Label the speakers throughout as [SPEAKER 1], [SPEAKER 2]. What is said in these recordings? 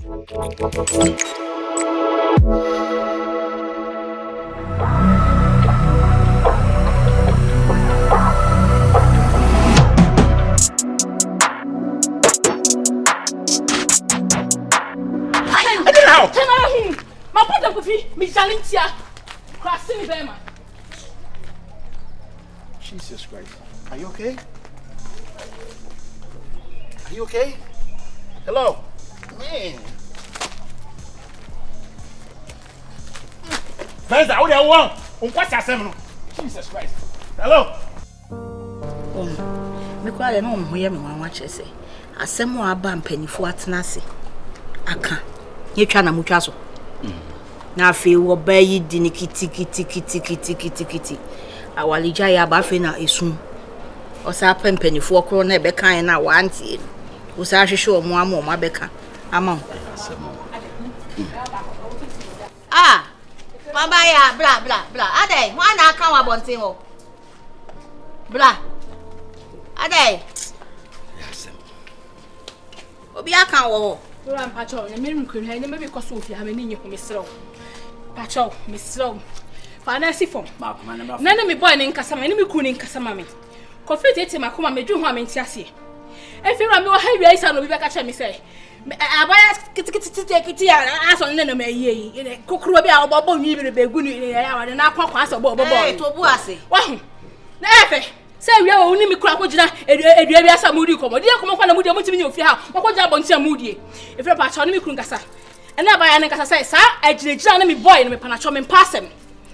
[SPEAKER 1] Jesus Christ. Are you okay? Are you okay? Hello? Man. Benza, what do you want? What's your seminal? Jesus Christ. Hello?
[SPEAKER 2] Me kwa no mo ye me wan wa chese. Asem wa ba mpanifo atena se. Aka. Yetwa na mutwa so. Na afi wo ba yi di ni kiti. Awalija ya ba fe na esun. Osa pempanifo kro na ebe kan na wa antie. Usa hwehwe omo ama omo abeka. Ama. Ah. Mama ya bla. Adai, mo na aka wa bonten ho. Bla. Adai.
[SPEAKER 1] Yasem.
[SPEAKER 2] Obi aka wo.
[SPEAKER 3] Bra mpacho, na me nkunu ha, na me bikọ so ofia ha me nye ko mesrew. Pacho, mesrew. Fa na sifom. Na me boy ne nkasa ma, na me ku ne nkasa ma me. Kofi tete makoma medwu ho amenti ase. Efira me wo ha wi isa no bi beka che me say. Abaya kiti ya aso ne na me yi. Kokoro bi a obobo nwi bi be gu ni ya wa na akwa ase obobo.
[SPEAKER 2] Eh, to bu ase.
[SPEAKER 3] Wa hu. Na efe. Say we wo ni mi kura ko gina edua bi asa mudi komo. Di komo kwa na mudi mutimi ni ofia ha. Ko gina bontia mudi. Efira pa cha ni mi kuru nkasa. Ena abaya ne nkasa say sa agirejira na mi boy na me panacho me mpasem.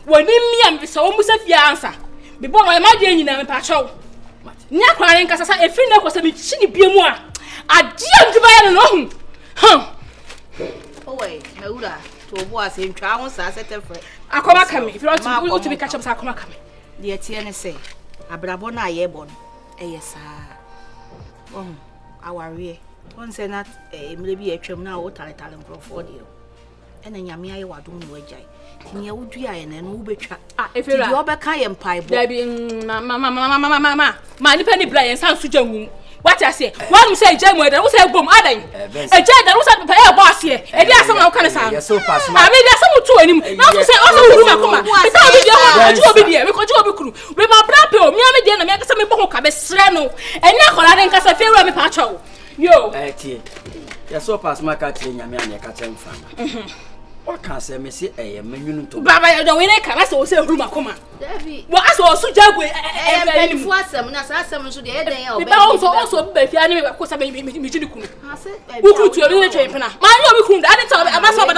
[SPEAKER 3] Woni mi am bi so wo musa fia ansa. Me boy ma ma de nyina me pacho. Nya kware nkasa sa efiri na ko sa mi chi ni biemu a. Adia ndibaya no hu.
[SPEAKER 2] Owe, meura, to bo ase ntwa ho sa setefre.
[SPEAKER 3] Akoma kame, if you want to be catch up sa akoma kame.
[SPEAKER 2] De tie ne say, abrabo na ye bon. Sa. Aware. Won say na emle bi atwam na wo tale nkrofo de. Ena nyame aye wadom no agyan. Tinya wudu aye na no wo betwa.
[SPEAKER 3] Efira.
[SPEAKER 2] Di obeka ye mpae bo.
[SPEAKER 3] Da bi ma ni pani bla yen san suja wu. What I say? One say Jemu, and we say boom, Adan. A jet that was at the boss here. And there's some kind of sound. So fast. I mean, there's some two in him. Now to say, also, because you be crew. With my brapio, me and make some boca, Besrano, and Nakola and Casafera, me pacho. Yo,
[SPEAKER 4] you're so past my cat in your man, your cat and fan. What can say, Missy? I am meaning to
[SPEAKER 3] Baba, I don't win a car, I saw room of coma. Well, I saw so jug with
[SPEAKER 2] and for some, some should the
[SPEAKER 3] also, baby, I knew what I made me to who could you a champion? My no, we couldn't. I didn't tell me. I must have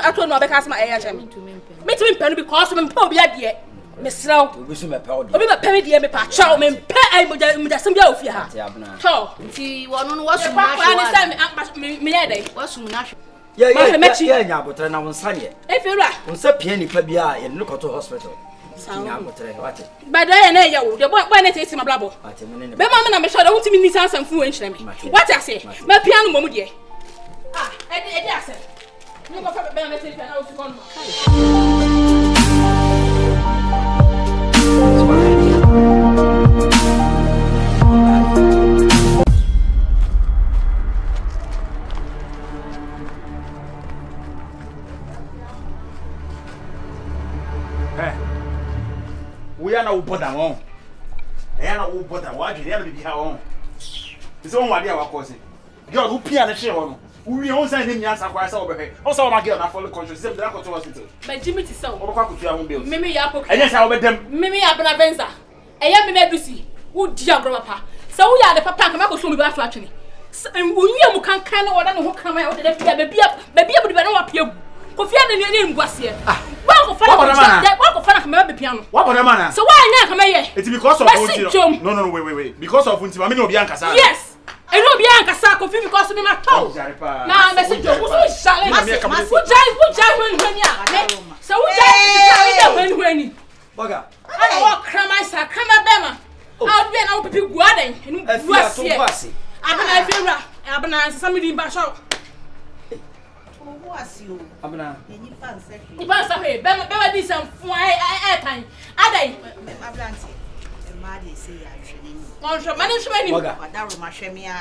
[SPEAKER 3] I told my because my age. Me to penny because I'm probably yet. Miss Row, we should have told you. I'm a penny, dear, my child, and pay with some of you. So, see, one on what's me, what's natural.
[SPEAKER 4] Yeah, but I was sunny.
[SPEAKER 3] If you're right,
[SPEAKER 4] on some penny pabia and look at the hospital.
[SPEAKER 3] But then, the boy, when it is my blabber. But Mamma, I'm sure I want to mean some fluent. What I say, my piano, Mamma, dear. Ah, I said, you go for the benefit and I was gone.
[SPEAKER 1] We are now put on. They are not put on. Why do you be how? It's on what they are causing. Girl who piano show. We all send him answer quite over. Also, my girl, I follow conscious. They are to hospital.
[SPEAKER 3] But Jimmy is so.
[SPEAKER 1] Or what could you have built?
[SPEAKER 3] Mimi Yapo.
[SPEAKER 1] And yes, I'll bet them.
[SPEAKER 3] Mimi Abnavenza. I am in Edusi. Who dear grandpa. So we are the papa can go soon back actually. And we can kind of order who come out of the baby up with the up here. Kofia the name was here. Well, for that piano. What about the man? So why not come here?
[SPEAKER 1] It's because of no, wait. Because of Unti, I mean, Bianca.
[SPEAKER 3] Yes. I know Bianca Sako because of my toe. Now, message who's selling so when
[SPEAKER 4] Bugger.
[SPEAKER 3] I walk Cramasa, Cramabema. I'll be an open people guarding and was here. Abana, somebody in Basho.
[SPEAKER 2] Was you?
[SPEAKER 4] Abana.
[SPEAKER 2] You fancy.
[SPEAKER 3] You pass away. Bema did some fly airtime. Aday.
[SPEAKER 2] Ablanti. The Maddy say I'm training.
[SPEAKER 3] Management.
[SPEAKER 2] That room, my shemia.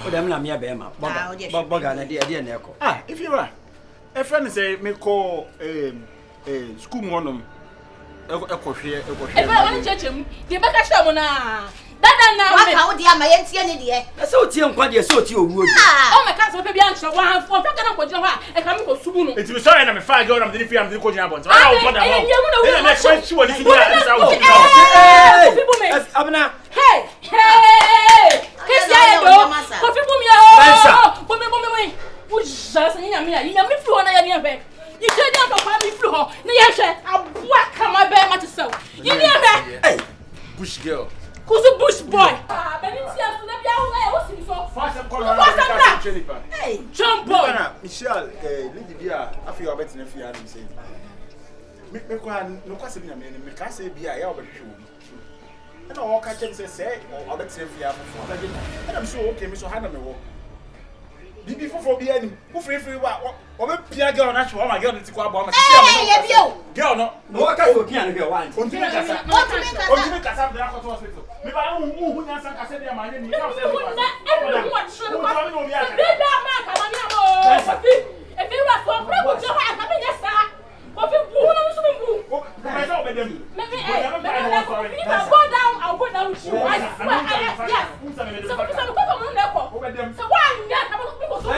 [SPEAKER 4] o dem na me be ma boga na de na eko
[SPEAKER 1] if you are a friend say me call school monom ekohwe
[SPEAKER 3] e fa woni chechem de baka sha mo na dada na
[SPEAKER 2] me wa ka wo de ama yentie ne de
[SPEAKER 4] na se o tie nkwa de se o tie owuo
[SPEAKER 3] o me ka so pe bia nche wa han fo pe ka na ko jina ho e ka me ko subu no
[SPEAKER 1] eti me sorry na me fa girl na me dey free am dey ko jina bon wa o boda ho e na friend chi woni fi ya isa o
[SPEAKER 4] abna
[SPEAKER 3] hey kesi aye do ko fi bumi o bumi we wo jasa ni nyame ya nyame fi ho na ya ni abe you say dey to kwa mi fi ho na ye hwe aboa kama be ma to so you ni abe
[SPEAKER 1] hey bush girl
[SPEAKER 3] kuzu bush boy beni ti aso na bia wo si so
[SPEAKER 1] fast call na Jennifer
[SPEAKER 3] hey jump boy
[SPEAKER 1] Michelle lady bia afi o betina fi ya ni say me kwa no kwase bi na me ka say bia ya obehwe obi and all catch him say o betina fi ya fo na je and I'm so okay me so hana me wo bibi fofo bi ani wo free wa o be pia girl na chwo ma girl ti kwa ba ma ti am no girl no
[SPEAKER 4] no ka so pia no be wa
[SPEAKER 1] on ti kasa be akọ to hospital me ba hu nya san kasa de ma ni na say
[SPEAKER 3] e da ma ka ma ni amo e fi wa so pre ku jo ha ka me yesa ko fi bu na so bu
[SPEAKER 1] me so be dem
[SPEAKER 3] if I go down I'll go down with you I swear yes so ko ko mo na ko so one ya ka mo ko so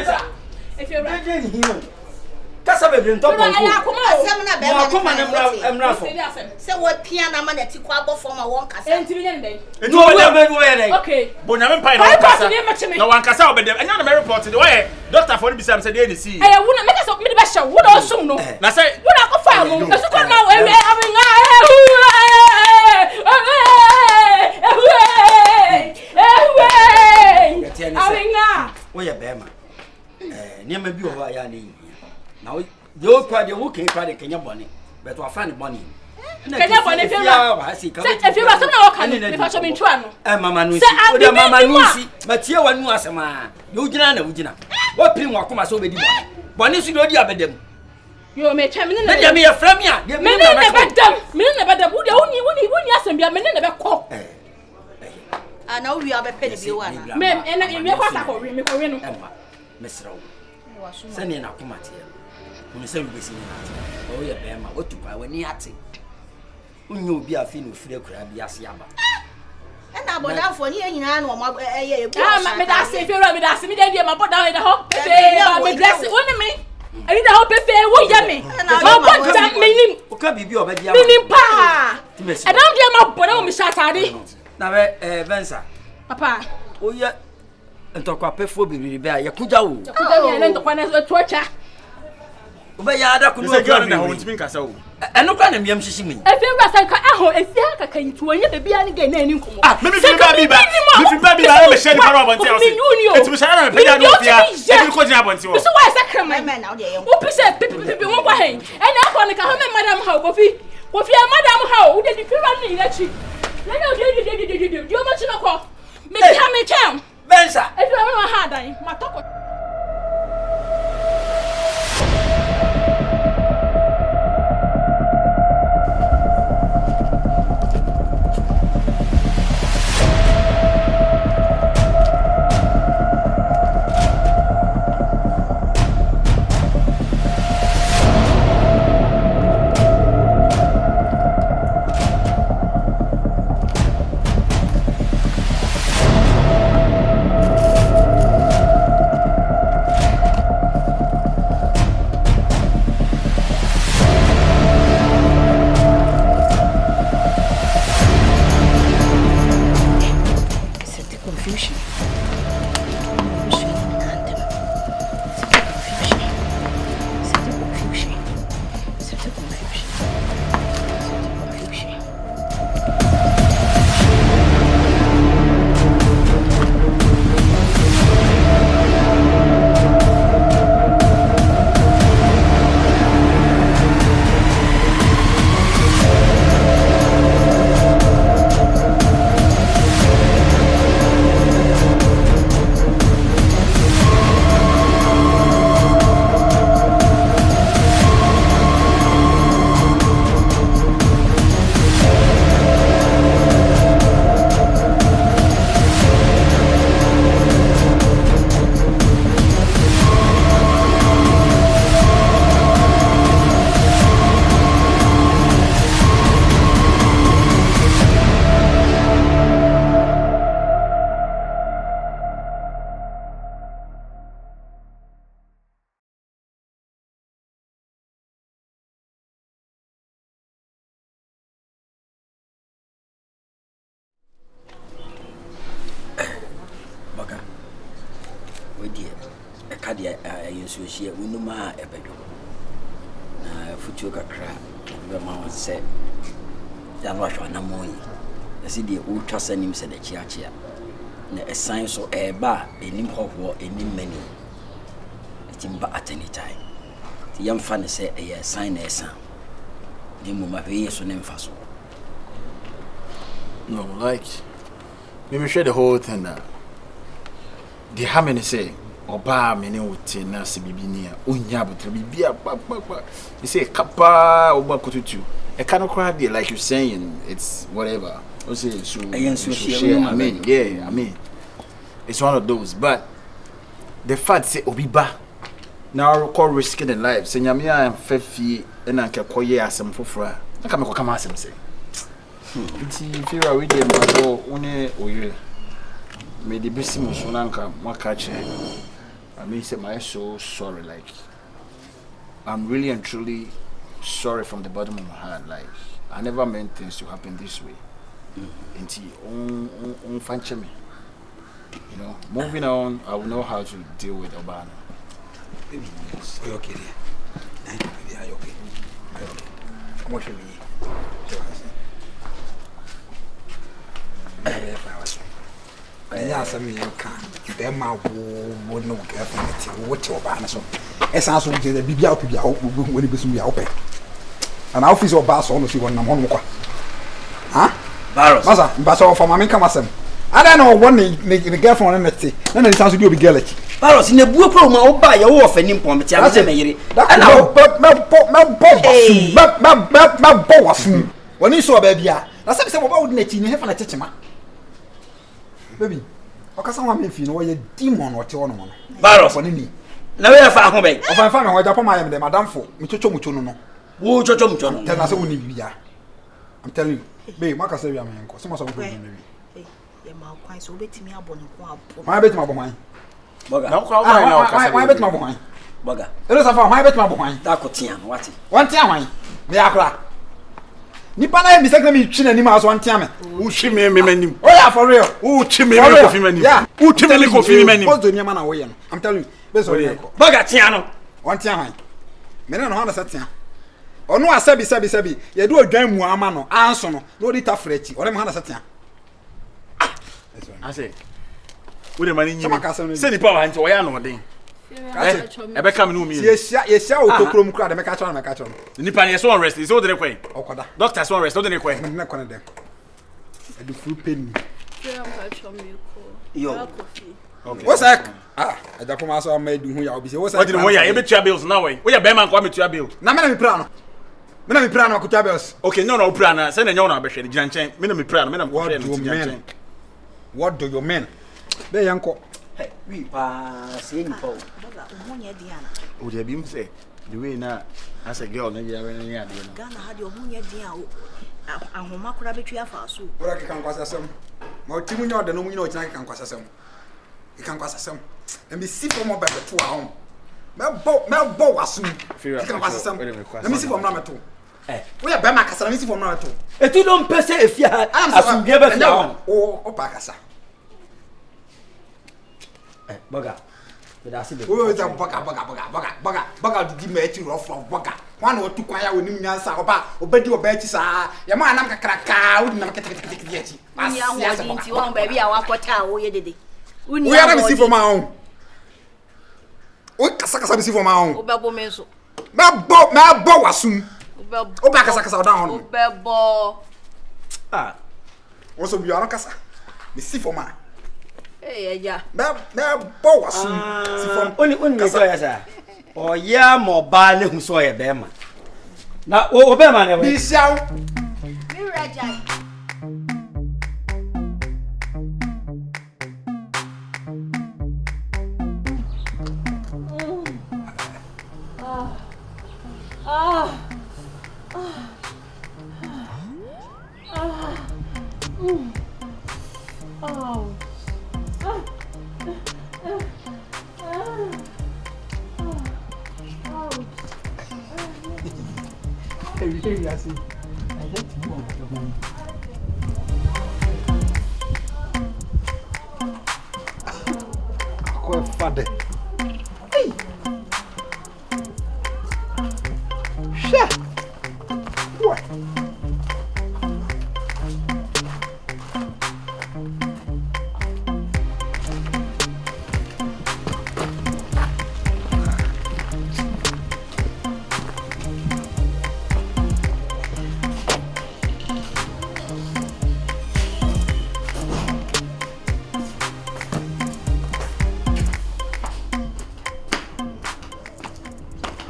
[SPEAKER 3] if you right
[SPEAKER 4] kasa be brin to ponko
[SPEAKER 2] asem na be
[SPEAKER 4] ma emra fo
[SPEAKER 2] se wo pia na ma na ti kwa bofo ma won kasa
[SPEAKER 3] enti bi yen den
[SPEAKER 4] no we be wo ye den
[SPEAKER 3] okay
[SPEAKER 1] bonya me pai na kasa na wan kasa obedem enya na me report de why doctor for be say dey dey see
[SPEAKER 3] eh wo na me kasa me de be hye wo na osum no
[SPEAKER 1] na say
[SPEAKER 3] wo na ko fa mo eso ko na awenga
[SPEAKER 4] wo ye be ma niam bi wo ya na na yo kwa de wo ke kwa de kenya bone but wa fa ne bone
[SPEAKER 3] kenya bone fe ra se fe ra se na wo kan me fa so me ntwa no
[SPEAKER 4] mama no si o de mama no si matie wa nu asema yo gina na wo gina wo pin wa koma so be di bone su do di abedam
[SPEAKER 3] yo me twa me ne
[SPEAKER 4] na de me ye fra me a
[SPEAKER 3] me ne bedam wo de woni asem bia me ne be ko
[SPEAKER 2] ana wo wi abepɛ ne bi wa na
[SPEAKER 3] me me kwa sa ko wi me ko wi no
[SPEAKER 4] mesra wo sani na koma tie unu se rubesi ni na o ye be ma otu pa wani ate unyo obi afi no fire kura bi ase aba
[SPEAKER 2] na abodafo ni nyina na o ma ye ebu
[SPEAKER 3] me da se fero me da se me da die ma boda da ho pepe me dress woni me ani da ho pepe wo ye me ma boda me nim
[SPEAKER 4] o ka bibi o ba dia
[SPEAKER 3] me nim pa e don dia ma boda mo mi shatade
[SPEAKER 4] na be venza
[SPEAKER 3] papa
[SPEAKER 4] o ye ntokwa pefo bibiri be a ye kuja wo
[SPEAKER 3] kuja mi ene ntokwa na tocha
[SPEAKER 4] oba ya ada kunu
[SPEAKER 1] o girl na ho ntimi kasa wo
[SPEAKER 4] eno kwa na miam hyishi min
[SPEAKER 3] e fi rasa ka aho e fi aka kan tuo nye be bia ni ga na ani nkomo
[SPEAKER 1] me fi ba bi ba me share para abonti ase eti me share na pe da no fia e bi ko jina abonti wo
[SPEAKER 3] so why sakrament
[SPEAKER 2] me na o de ye
[SPEAKER 3] wo pise pipi won kwa hen e na ko ni ka ho me madam ha kofi madam ha wo de di fi ra ni ilachi na na o de o ma chi na ko me cha me cha
[SPEAKER 4] venza
[SPEAKER 3] e fi ra ma ha dan ma toko
[SPEAKER 4] akadia yensu hia unuma ebedo na futuo kakra be ma won se ya no ahwa na moyi esi de o twa sanim se de chiachia na esan so eba enim hoho enim mani timba at any time ti yam fa ne se e sign na esan de mo ma be so ne mfa so.
[SPEAKER 1] No, like, let me share the whole thing that the how many say, Oba, many would say, Nasi Bibinia, Unya, but Bibia, you say, Kappa, Oba Kutu. I cannot cry there, like you're saying, it's whatever. I say, so, I mean, yeah, I mean, it's one of those, but the fact say, Obiba, now I call risking the life, say, Yamia and Fefi, and I can call ye as some for fra. I can't come as him say. If you are with them, only oye. May the best Musonanka, Makache. I mean, say, I'm so sorry. Like, I'm really and truly sorry from the bottom of my heart. Like, I never meant things to happen this way. Until me. You know, moving on, I will know how to deal with Obana.
[SPEAKER 5] Are you okay? Are you okay? I'm watching you. I some you can. Them my would no girlfriend. What your banner so? As I saw the Bibia when it was me open. An office or bass on the one on huh? Barros, Basso for my come as I don't know one the girlfriend and let's see. Then it sounds to be girl.
[SPEAKER 4] Barros in a book from my own buy your off and import. That's a mayor. I know,
[SPEAKER 5] but when you saw baby, that's some about letting you have an attachment. Baby, okay, someone may feel you're a demon or two on one.
[SPEAKER 4] Barros, now we are far home. If I find out Japan, I am the madam for Michomuchono. Who Chochum? Tell us who need be. I'm telling you, babe, Marcus, I'm uncle. Some of them.
[SPEAKER 2] Quite so bet me up on
[SPEAKER 5] my bet my boy.
[SPEAKER 1] Why
[SPEAKER 5] bet my boy?
[SPEAKER 4] Bugger.
[SPEAKER 5] There is a fire, my bet my boy.
[SPEAKER 4] That could see what?
[SPEAKER 5] One time, me akra. Nipana mi sekna mi twina ni ma so antia me.
[SPEAKER 1] Who chime me manim.
[SPEAKER 5] Oh yeah, for real.
[SPEAKER 1] Who chime me coffee manim. Yeah. Who chime me coffee manim.
[SPEAKER 5] What's the nyama na wo ye no? I'm telling you. Beso ye.
[SPEAKER 4] Bugger tia no.
[SPEAKER 5] One tia han. Me na no han satia. Ono asabi ye do odwan mu ama no anso no no di tafrechi. Ore me han satia.
[SPEAKER 1] I say. We the money nyimi. Say ni power hanti wo ya no den. Ebe come no me.
[SPEAKER 5] Yes otokrom kura de me catch on.
[SPEAKER 1] Nipa ne so rest. Is o de kwen.
[SPEAKER 5] Okoda.
[SPEAKER 1] Doctor so rest. O de kwen.
[SPEAKER 5] Me na kwen dem. I do full pain.
[SPEAKER 4] Yo.
[SPEAKER 5] Okay. What's that? I don't come so made do hu ya obi say what's that?
[SPEAKER 1] What did we ya? E be tua bills now we. We ya be man kwa me tua bill.
[SPEAKER 5] Na me na me pra no. Me na me pra no ko tua bills.
[SPEAKER 1] Okay, no pra na. Say na nyawo na be hwe de gina nchen. Me na me pra no. Me na ko hwe no gina nchen.
[SPEAKER 5] What do you mean? Be yanko.
[SPEAKER 4] Hey, we pass any po.
[SPEAKER 1] O de bim say the way na as a girl na ya we na ya de no.
[SPEAKER 2] Ghana had your munya dia ahoma kura betwa afa so.
[SPEAKER 5] Ora ke kan kwasasem. Ma o timu nya o de no munya o tina ke kan kwasasem. E kan kwasasem. E me si for mo be to a home. Me bo wasu. E kan kwasasem. E me si for mo na meto. Eh. We ya be ma kasa na me si for mo na meto.
[SPEAKER 4] E tu don pese efia asum bia be fia.
[SPEAKER 5] O pa kasa.
[SPEAKER 4] Bugger. That's it.
[SPEAKER 5] Oh, it's a bugger. Did me to rough of bugger. One or two choir with him, Yansa, obedi or betty, sir. Your man, I'm a crack, wouldn't get it.
[SPEAKER 2] I baby, I want what I did.
[SPEAKER 5] We are see for my own. What Casaka see for my own?
[SPEAKER 2] Obabo Menso.
[SPEAKER 5] My bow was soon. Obacasa down.
[SPEAKER 2] Obabo.
[SPEAKER 5] Ah. Also, be on Casa. The see for my.
[SPEAKER 2] Eh ya.
[SPEAKER 5] Me bo wasu. Si fam.
[SPEAKER 4] Oni so ya sa. O ya mo ba le hu so ya be ma. Na o be ma na we.
[SPEAKER 5] Bi siaw.
[SPEAKER 2] Mi rajai.
[SPEAKER 5] Sure. What?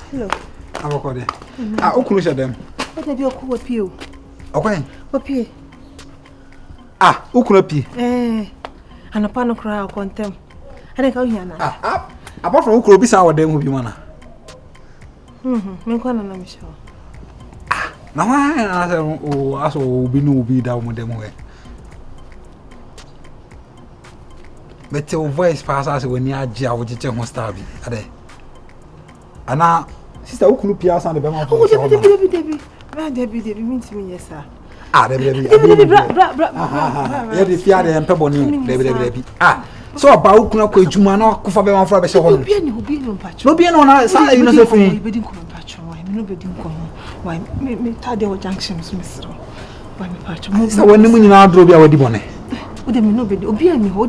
[SPEAKER 2] Hello.
[SPEAKER 5] I'm okay. Ah, okunu se dem.
[SPEAKER 2] What be okunu pie o?
[SPEAKER 5] Okay.
[SPEAKER 2] What pie?
[SPEAKER 5] Ah, okunu pie.
[SPEAKER 2] Anapa no kra o kontem. Ade ka ohia na.
[SPEAKER 5] Apart from okunu bi sa wo dem hu bi mana.
[SPEAKER 2] Me kwa na na mi sha.
[SPEAKER 5] Na wa na o aso obi no obi da mo dem he. But your voice pass as when you are jaw with your star bi. Ade. Ana sister okunu pia san de be ma fo.
[SPEAKER 2] Oh, Debbie. Ma Debbie mean to me yes sir.
[SPEAKER 5] Ah, Debbie.
[SPEAKER 2] Bra.
[SPEAKER 5] Ya de fia de empe boni Debbie. Ah, so ba okunu ko ejuma na ko fa be ma fo be se ho.
[SPEAKER 2] Obi ni mpacho.
[SPEAKER 5] No bi no na san you know say fin.
[SPEAKER 2] Be din ko mpacho. Why me no be din ko. Why me tade o junction so me sro. Why me mpacho.
[SPEAKER 5] Sa woni mu nyina adro bi a wadi bone.
[SPEAKER 2] O de me no be obi ani ho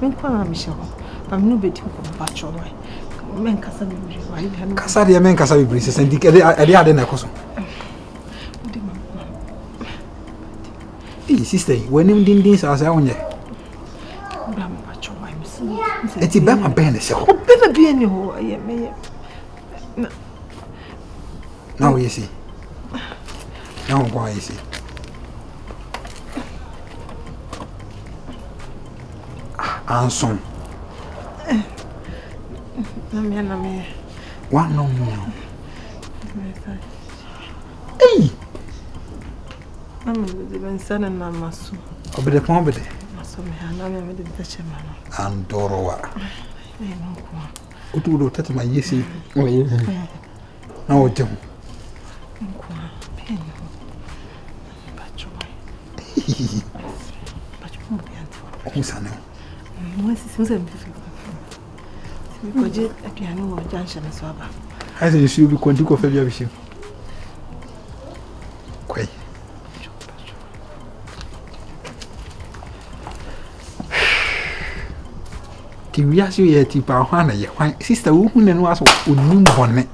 [SPEAKER 2] me kwa na me she ho. Ba me no be din ko mpacho why. Men kasa me why be
[SPEAKER 5] kasa de men kasa bi se sendi ade ade na ekoso. Sister, when him din sa say onye.
[SPEAKER 2] Bra me mpacho why me se.
[SPEAKER 5] Eti be ma ben se ho.
[SPEAKER 2] Be be ani ho aye me.
[SPEAKER 5] Now you see. Now why you see. Anson.
[SPEAKER 2] Na me.
[SPEAKER 5] One no more. Hey.
[SPEAKER 2] I'm the bensan and Namasu.
[SPEAKER 5] Obe de pon be de.
[SPEAKER 2] So me na me de tachema no.
[SPEAKER 5] Andorowa.
[SPEAKER 2] E no kwa.
[SPEAKER 5] Otu do tete ma yesi. Oye. Na o je ho.
[SPEAKER 2] Kwa. Pen. Bacho. Bacho mo bianto.
[SPEAKER 5] O sane.
[SPEAKER 2] Mo si se me fi. Me koje aduane wo junction so aba.
[SPEAKER 5] I say you should be konti ko fa bia bi shi. Kwai. Ti wiase ye ti pa ho na ye kwan sister wo hu ne no aso onim bonne.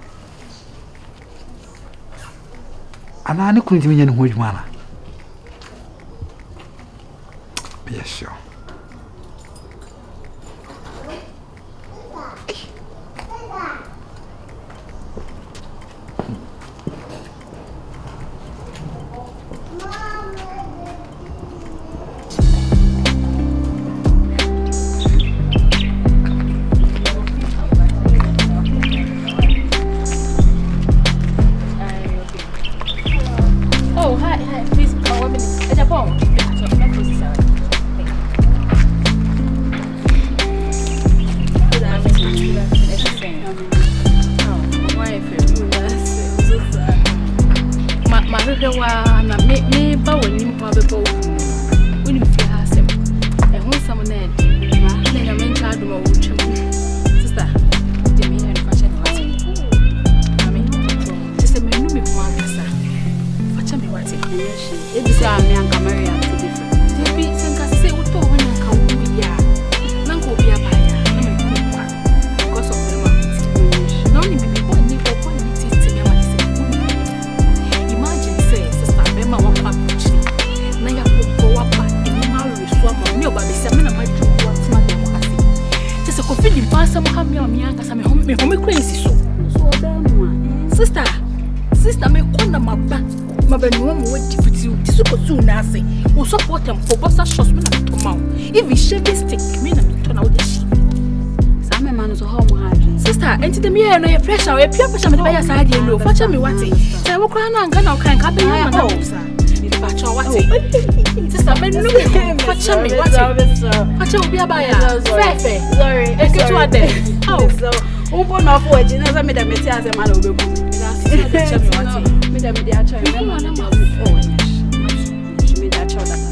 [SPEAKER 5] Ana ne kunu ti menya ne ho adwuma na. Be sure.
[SPEAKER 3] Sister me kona maba. Mabe no mo wadi fiti. Tisu ko tu na ase. Wo support them for bossa shots me na to ma. If you shave this stick me na me to na wo dey shi.
[SPEAKER 6] Sa me man so how mo haje.
[SPEAKER 3] Sister, enti dem here no ye pressure, we pure pressure me dey buy sa hade no. Facha me wate. Say wo kra na anga na kan ka be na na sa. Ni facha wate. Sister, me no facha me wate. Facha obi abaya. Fefe.
[SPEAKER 6] Sorry.
[SPEAKER 3] Eketu ade. How?
[SPEAKER 6] So, umbo na fo eji na za me dem meti ase man obegu.
[SPEAKER 3] Facha me wate.
[SPEAKER 6] Me dem dey acha. Me man na ma. Oh, yes. Me dey acha that.